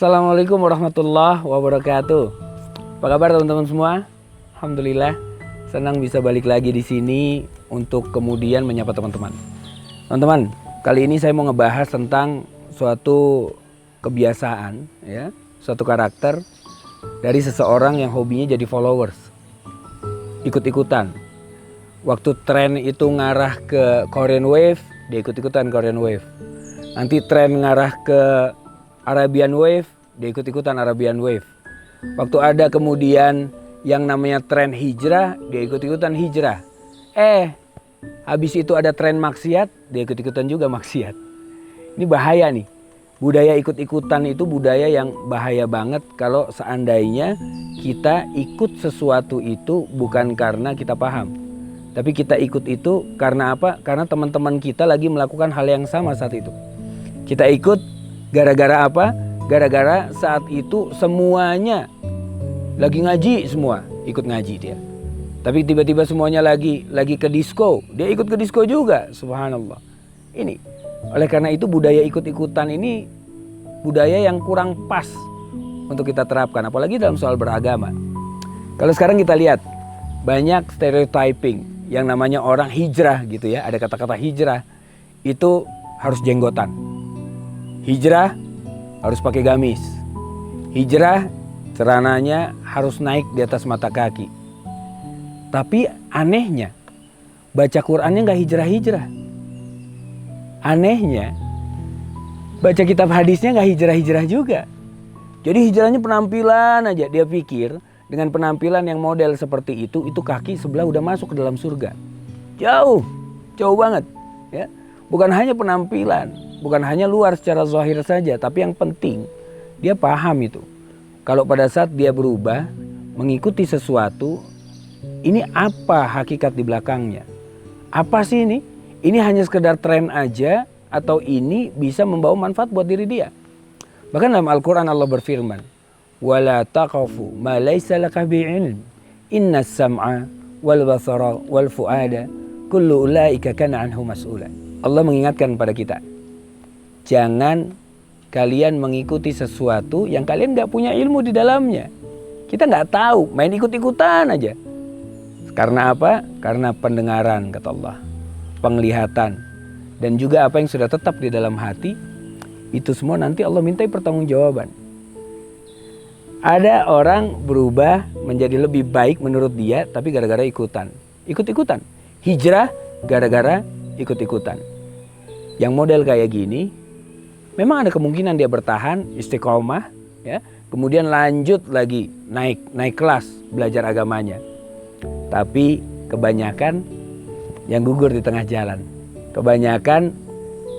Assalamualaikum warahmatullahi wabarakatuh. Apa kabar teman-teman semua? Alhamdulillah, senang bisa balik lagi di sini untuk kemudian menyapa teman-teman. Teman-teman, kali ini saya mau ngebahas tentang suatu kebiasaan, ya, suatu karakter dari seseorang yang hobinya jadi followers, ikut-ikutan. Waktu tren itu ngarah ke Korean Wave, dia ikut-ikutan Korean Wave. Nanti tren ngarah ke Arabian Wave, dia ikut-ikutan Arabian Wave. Waktu ada kemudian yang namanya tren hijrah, dia ikut-ikutan hijrah. Habis itu ada tren maksiat, dia ikut-ikutan juga maksiat. Ini bahaya nih. Budaya ikut-ikutan itu budaya yang bahaya banget kalau seandainya kita ikut sesuatu itu bukan karena kita paham. Tapi kita ikut itu karena apa? Karena teman-teman kita lagi melakukan hal yang sama saat itu. Kita ikut gara-gara apa? Gara-gara saat itu semuanya lagi ngaji semua, ikut ngaji dia. Tapi tiba-tiba semuanya lagi ke disco, dia ikut ke disco juga, subhanallah. Ini, oleh karena itu budaya ikut-ikutan ini budaya yang kurang pas untuk kita terapkan, apalagi dalam soal beragama. Kalau sekarang kita lihat, banyak stereotyping yang namanya orang hijrah gitu ya, ada kata-kata hijrah, itu harus jenggotan. Hijrah harus pakai gamis. Hijrah celananya harus naik di atas mata kaki. Tapi anehnya baca Qur'annya nggak hijrah-hijrah. Anehnya baca kitab hadisnya nggak hijrah-hijrah juga. Jadi hijrahnya penampilan aja. Dia pikir dengan penampilan yang model seperti itu kaki sebelah udah masuk ke dalam surga. Jauh banget ya. Bukan hanya penampilan, bukan hanya luar secara zahir saja, tapi yang penting dia paham itu. Kalau pada saat dia berubah mengikuti sesuatu, ini apa hakikat di belakangnya? Apa sih ini? Ini hanya sekedar tren aja atau ini bisa membawa manfaat buat diri dia? Bahkan dalam Al-Qur'an Allah berfirman, "Wala taqafu ma laysa laka bi'ilm. Innas sam'a wal basara wal fu'ada kullu ulaika kana anhu mas'ula." Allah mengingatkan pada kita, jangan kalian mengikuti sesuatu yang kalian gak punya ilmu di dalamnya. Kita gak tahu, main ikut-ikutan aja. Karena apa? Karena pendengaran, kata Allah, penglihatan, dan juga apa yang sudah tetap di dalam hati, itu semua nanti Allah mintai pertanggungjawaban. Ada orang berubah menjadi lebih baik menurut dia, tapi gara-gara ikut-ikutan. Hijrah gara-gara ikut-ikutan. Yang model kayak gini, memang ada kemungkinan dia bertahan, istiqomah, ya. Kemudian lanjut lagi naik kelas belajar agamanya. Tapi kebanyakan yang gugur di tengah jalan. Kebanyakan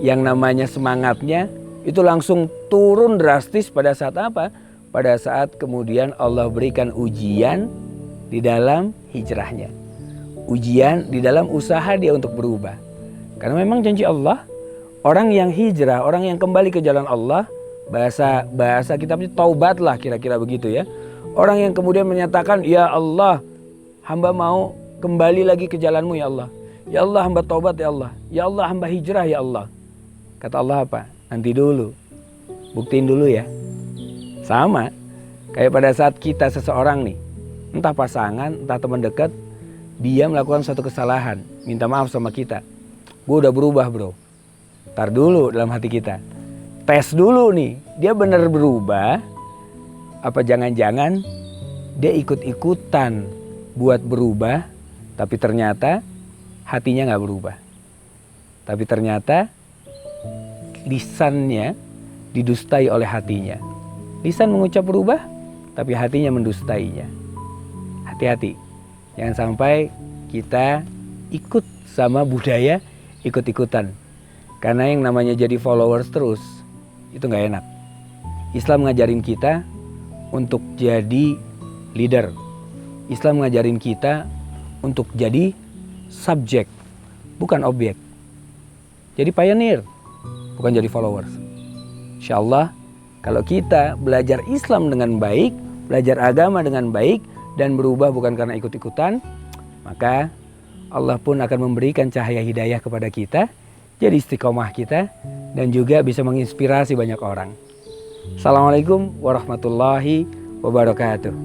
yang namanya semangatnya itu langsung turun drastis pada saat apa? Pada saat kemudian Allah berikan ujian di dalam hijrahnya. Ujian di dalam usaha dia untuk berubah. Karena memang janji Allah, orang yang hijrah, orang yang kembali ke jalan Allah, bahasa kitabnya taubatlah kira-kira begitu ya. Orang yang kemudian menyatakan, ya Allah, hamba mau kembali lagi ke jalanmu ya Allah. Ya Allah, hamba taubat ya Allah. Ya Allah, hamba hijrah ya Allah. Kata Allah apa? Nanti dulu, buktiin dulu ya. Sama kayak pada saat kita seseorang nih, entah pasangan, entah teman dekat, dia melakukan suatu kesalahan, minta maaf sama kita. Gue udah berubah bro. Ntar dulu dalam hati kita, tes dulu nih, dia benar berubah, apa jangan-jangan dia ikut-ikutan buat berubah, tapi ternyata hatinya gak berubah. Tapi ternyata lisannya didustai oleh hatinya. Lisan mengucap berubah, tapi hatinya mendustainya. Hati-hati, jangan sampai kita ikut sama budaya ikut-ikutan. Karena yang namanya jadi followers terus, itu gak enak. Islam ngajarin kita untuk jadi leader. Islam ngajarin kita untuk jadi subjek, bukan objek. Jadi pioneer, bukan jadi followers. Insyaallah, kalau kita belajar Islam dengan baik, belajar agama dengan baik, dan berubah bukan karena ikut-ikutan, maka Allah pun akan memberikan cahaya hidayah kepada kita, jadi istiqomah kita, dan juga bisa menginspirasi banyak orang. Assalamualaikum warahmatullahi wabarakatuh.